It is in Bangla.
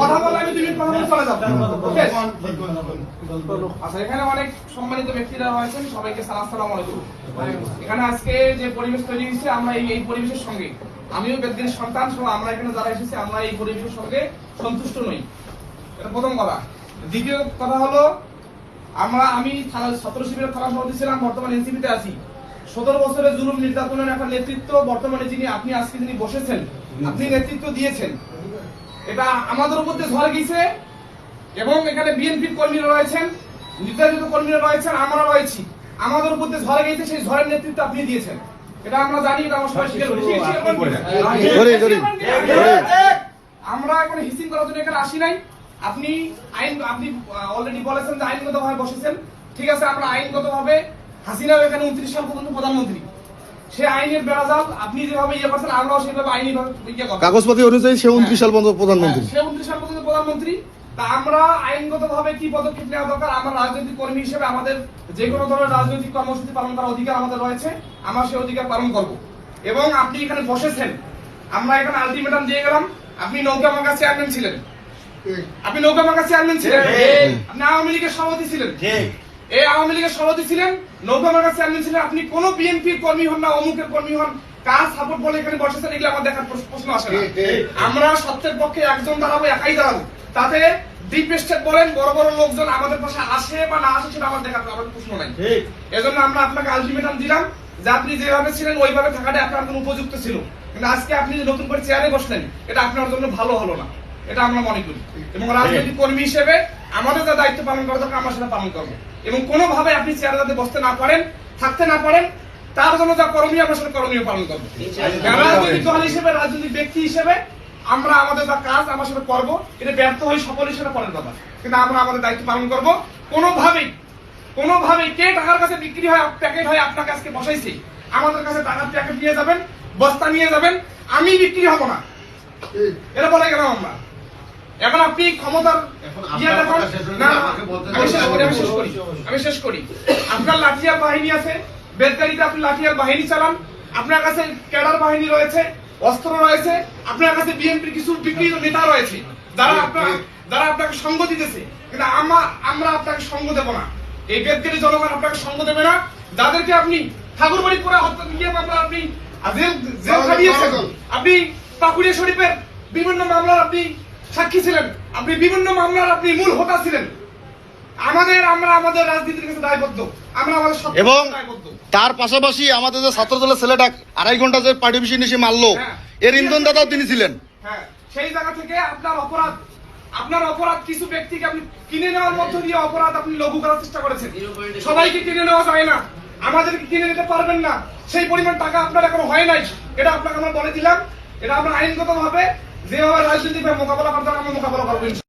কথা বলে আমি 2 মিনিট কথা বলে চলে যাব। আচ্ছা, এখানে অনেক সম্মানিত ব্যক্তিরা রয়েছেন, সবাইকে আসসালামু আলাইকুম। এখানে আজকে যে পরিবেশ তৈরি হয়েছে, আমরা এই পরিবেশের সঙ্গে, আমিও বেদগির সন্তান সহ আমরা এখানে যারা এসেছি, আমরা এই পরিবেশের সঙ্গে সন্তুষ্ট নই। এটা প্রথম কথা। দ্বিতীয় কথা হলো, আমি ছাত্র শিবিরের থানা সভাপতি ছিলাম, বর্তমানে এনসিপিতে আছি। 17 বছরের জুলুম নির্যাতনের একটা নেতৃত্ব বর্তমানে আপনি আজকে যিনি বসেছেন, আপনি নেতৃত্ব দিয়েছেন, এটা আমাদের উপর দিয়ে ঝড় গেছে। এবং এখানে বিএনপির কর্মীরা রয়েছেন, নির্যাতিত কর্মীরা রয়েছেন, আমরা রয়েছি, আমাদের উপর দিয়ে ঝড় গেছে। সেই ঝড়ের নেতৃত্ব আপনি দিয়েছেন, এটা আমরা জানি, এটা আমার সবাই স্বীকার করি। আমরা এখানে হিসিং করার জন্য এখানে আসি নাই। আপনি অলরেডি বলেছেন যে আইনগত ভাবে বসেছেন, ঠিক আছে। আমরা আইনগত ভাবে, হাসিনাও এখানে 29 সাল পর্যন্ত প্রধানমন্ত্রী, সে আইনের বেড়াজাল আপনি যেভাবে ইয়ে করছেন, আমরাও সেভাবে আইনি কাগজপত্র অনুযায়ী সে 29 সাল পর্যন্ত প্রধানমন্ত্রী, সে 29 সাল পর্যন্ত প্রধানমন্ত্রী। তা আমরা আইনগত ভাবে কি পদক্ষেপ নেওয়া দরকার, আমরা রাজনৈতিক কর্মী হিসেবে আমাদের যে কোনো ধরনের রাজনৈতিক কর্মসূচি পালন করার অধিকার আমাদের রয়েছে, আমরা সেই অধিকার পালন করব। এবং আপনি এখানে বসেছেন, আমরা এখানে আলটিমেটাম দিয়ে গেলাম। আপনি নৌকামার্কা চেয়ারম্যান ছিলেন, আপনি নৌকামার্কা চেয়ারম্যান ছিলেন, আপনি আওয়ামী লীগের সভাপতি ছিলেন, এই আওয়ামী লীগের সভাপতি ছিলেন, নৌকামার্কা চেয়ারম্যান ছিলেন। আপনি কোন বিএনপির কর্মী হন না অমুকের কর্মী হন, কার সাপোর্ট বলে এখানে বসেছেন, এগুলো আমার দেখার প্রশ্ন আসে না। আমরা সত্যের পক্ষে একজন দাঁড়াবো, একাই দাঁড়াবো। তাতে ডিপ স্টেট বলেন, বড় বড় লোকজন আমাদের পাশে আসে বা না আসে, সেটা আমার দেখার প্রশ্ন নাই। এজন্য আমরা আপনাকে আলটিমেটাম দিলাম যে আপনি যেভাবে ছিলেন ওইভাবে থাকাটা আপনার জন্য উপযুক্ত ছিল। কিন্তু আজকে আপনি যে নতুন করে চেয়ারে বসলেন, এটা আপনার জন্য ভালো হলো না, এটা আমরা মনে করি। এবং রাজনৈতিক কর্মী হিসেবে আমাদের যা দায়িত্ব পালন করা দরকার, আমরা সেটা পালন করবো। এবং কোনোভাবে আপনি চেয়ারে যাতে বসতে না পারেন, থাকতে না পারেন, তার জন্য যা করণীয় আমরা সেটা করণীয় পালন করবো। রাজনৈতিক দল হিসেবে, রাজনৈতিক ব্যক্তি হিসেবে আমরা আমাদের যা কাজ আমরা সেটা করবো। এটা ব্যর্থ হয়ে সকল হিসেবে পরের কথা, কিন্তু আমরা আমাদের দায়িত্ব পালন করবো। কোনোভাবেই কে টাকার কাছে বিক্রি হয়, প্যাকেট হয়, আপনার কাছে বসাইছে, আমাদের কাছে টাকার প্যাকেট নিয়ে যাবেন, বস্তা নিয়ে যাবেন, আমি বিক্রি হব না, এটা বলে গেলাম আমরা। এখন আপনি ক্ষমতার আমি শেষ করি। আপনার লাঠিয়াল বাহিনী আছে, বেদগাড়িতে আপনি লাঠিয়াল বাহিনী চালান, আপনার কাছে ক্যাডার বাহিনী রয়েছে, অস্ত্র রয়েছে, আপনার কাছে বিএনপির কিছু বিক্রিত নেতা রয়েছে, যারা আপনাকে সঙ্গ দিতেছে। কিন্তু আমরা আপনাকে সঙ্গ দেব না, এই বেদগাড়ি জনগণ আপনাকে সঙ্গ দেবে না। যাদেরকে আপনি ঠাকুরবাড়ি করে হত্যা নিয়ে মামলা, আপনি জেল খাটিয়েছেন, আপনি পাকুড়িয়া শরীফের বিভিন্ন মামলার আপনি সাক্ষী ছিলেন, আপনি বিভিন্ন মামলার আপনি মূল হোতা ছিলেন। আমরা আমাদের রাজনীতির কাছে দায়বদ্ধ, আমরা আমাদের এবং তার পাশাপাশি আমাদের যে ছাত্র দলের ছেলেটা 2.5 ঘন্টা যে পার্টি অফিসে এসে মারলো, এর ইন্ধন দাতাও তিনি ছিলেন। হ্যাঁ, সেই জায়গা থেকে আপনার অপরাধ কিছু ব্যক্তিকে আপনি কিনে নেওয়ার মধ্য দিয়ে অপরাধ আপনি লঘু করার চেষ্টা করেছেন। সবাইকে কিনে নেওয়া যায় না, আমাদেরকে কিনে নিতে পারবেন না, সেই পরিমাণ টাকা আপনার এখনো হয় নাই, এটা আপনাকে আমরা বলে দিলাম। এটা আমরা আইনগত ভাবে যেভাবে রাজনৈতিক মোকাবেলা করতে আমরা মোকাবেলা করবো।